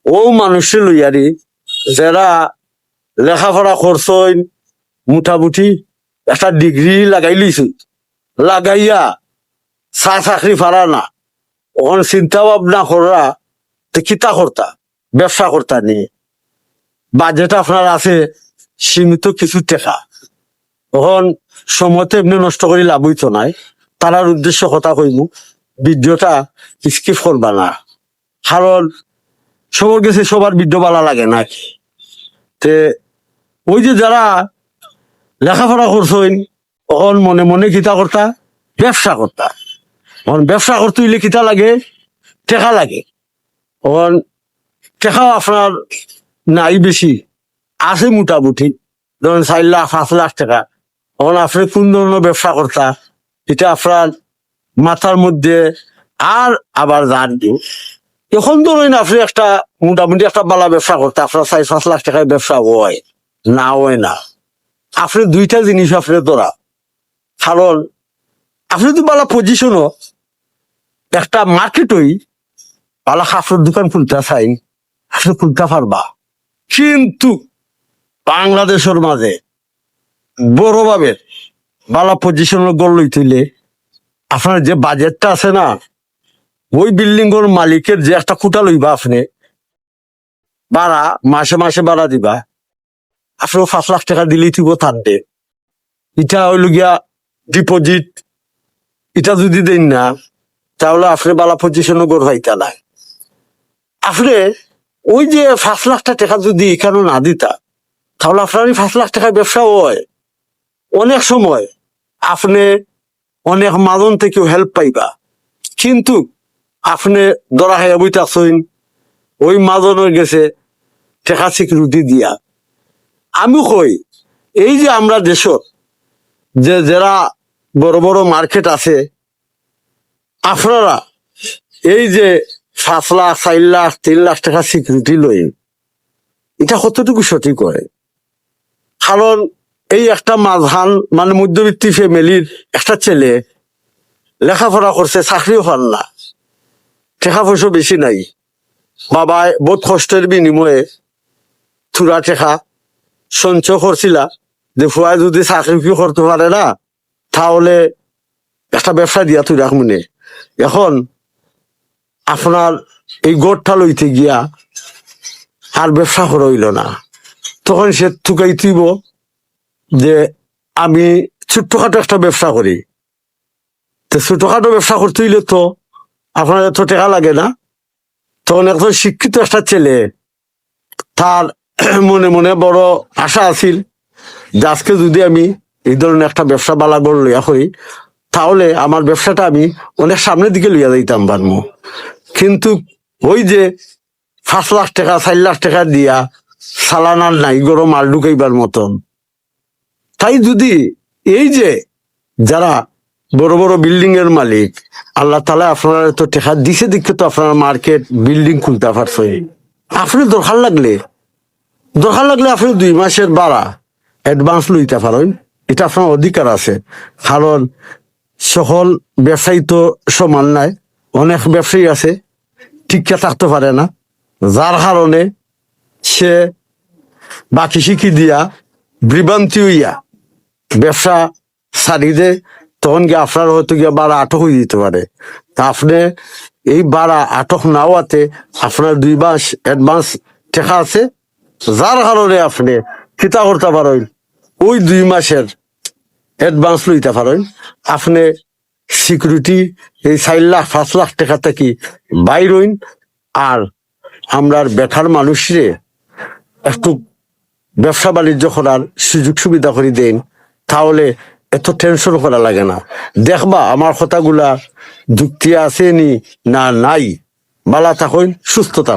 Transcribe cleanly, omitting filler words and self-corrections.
ও মানুষের লইয়ারি যারা লেখাপড়া করছেন মোটামুটি একটা ডিগ্রি লাগাই লইছে, লাগাইয়া চাকরি পারা না, ওখানে চিন্তা ভাবনা করা কিতা করতা, ব্যবসা করতা নিয়ে বাজেট আপনার আছে সীমিত কিছু টাকা, তখন সময়তে এমনি নষ্ট করে লাভ হইতো নাই। তারার উদ্দেশ্য কথা কইব, ভিডিওটা স্কিপ করবা না, কারণ সবার কাছে সবার ভিডিও ভালো লাগে না। তে ওই যে যারা লেখাপড়া করছেন তখন মনে মনে কিতা করতা, ব্যবসা করতা। তখন ব্যবসা করতে হইলে কিতা লাগে, টাকা লাগে। তখন টাকা আপনার নাই বেশি, আছে মোটামুটি ধরেন 4 লাখ 5 লাখ টাকা। তখন আপনি কোন ধরনের ব্যবসা করতা এটা আপনার মাথার মধ্যে আর আবার জানবে। এখন ধরেন আপনি একটা মোটামুটি একটা বালা ব্যবসা করতে আপনার 4-5 লাখ টাকায় ব্যবসা হয় না, হয় না। আপনি দুইটা জিনিস আপনি ধরা, কারণ আপনি তো বালা পজিশনও একটা মার্কেটই বালা কাপড়ের দোকান খুলতে চাই, আপনি খুলতে পারবা, কিন্তু বাংলাদেশের মাঝে বড়ভাবে বালা পজিশনের গড় লইতে হইলে আপনার যে বাজেটটা আছে না, ওই বিল্ডিং এর মালিকের যে একটা কুটা লইবা আপনি ভাড়া, মাসে মাসে ভাড়া দিবা, আপনি 5 লাখ টাকা দিলেই থিব থাকবে। এটা হইল গিয়া ডিপোজিট, এটা যদি দেন না তাহলে আপনি বালা পজিশনে গড় পাইতা নাই। আপনি ওই যে 5 লাখ টাকা যদি এখানে না দিতা তাহলে আপনার 5 লাখ টাকার ব্যবসা হয়। অনেক সময় আপনি অনেক মাজন থেকেও হেল্প পাইবা, কিন্তু আপনি ধরা খাইয়া বইতাছেন ওই মাজনের গেছে টাকা সিকিউরিটি দিয়া। আমি কই এই যে আমরা দেশত যে যারা বড় বড় মার্কেট আছে, আপনারা এই যে 5 লাখ 4 লাখ 3 লাখ টাকা সিকিউরিটি লই, এটা কতটুকু সঠিক হয়? কারণ এই একটা মাঝহান মানে মধ্যবিত্ত ফ্যামিলির একটা ছেলে লেখাপড়া করছে, চাকরিও পান না, টাকা পয়সা বেশি নাই, বাবায় বহুত কষ্টের বিনিময়ে থুরা টাকা সঞ্চয় করছিলা যে ফুয়ায় যদি চাকরি করতে পারে না তাহলে একটা ব্যবসা দিয়া তুই রাখ মনে। এখন আপনার এই গড়টা লইতে গিয়া আর ব্যবসা করা হইল না, তখন সে থুকাই তুইব যে আমি ছোট্টখাটো একটা ব্যবসা করি। তো ছোটখাটো ব্যবসা করতে হইলে তো আপনার এত টাকা লাগে না। তখন একজন শিক্ষিত একটা ছেলে, তার মনে মনে বড় আশা আছিল যে আজকে যদি আমি এই ধরনের একটা ব্যবসা বালা গড় লইয়া করি তাহলে আমার ব্যবসাটা আমি অনেক সামনের দিকে লইয়া যাইতাম পারবো। কিন্তু ওই যে 5 লাখ টাকা 4 লাখ টাকা দিয়া সালানার নাই গরম মাল ঢুকাইবার মতন। তাই যদি এই যে যারা বড় বড় বিল্ডিং এর মালিক, আল্লাহ তাআলা আপনারা তো টাকা দিছে দেখে তো আপনারা মার্কেট বিল্ডিং খুলতে পারছে। আপনি দরকার লাগলে আপনি 2 মাসের ভাড়া অ্যাডভান্স লইতে পারেন, এটা আপনার অধিকার আছে। কারণ সকল ব্যবসায়ী তো সমান নাই, অনেক ব্যবসায়ী আছে ঠিকঠাক থাকতে পারে না, যার কারণে সে বাকি শিখি দিয়া বিভ্রান্তি হইয়া ব্যবসা ছাড়ি দে, তখন গিয়ে আপনার হয়তো গিয়ে ভাড়া আটক হয়ে দিতে পারে। তা আপনি এই ভাড়া আটক না হওয়াতে আপনার 2 মাস অ্যাডভান্স টাকা আছে, যার কারণে আপনি কিতা করতে পারেন ওই 2 মাসের অ্যাডভান্স লইতে পারেন। আপনি সিকিউরিটি এই 4 লাখ 5 লাখ টাকা থেকে বাইর হইন, আর আমরা বেকার মানুষরে একটু ব্যবসা বাণিজ্য করার সুযোগ সুবিধা করে দেন, তাহলে এত টেনশন করা লাগে না। দেখবা আমার কথাগুলা যুক্তি আছে নি না নাই। ভালো থাকুন, সুস্থ থাকুন।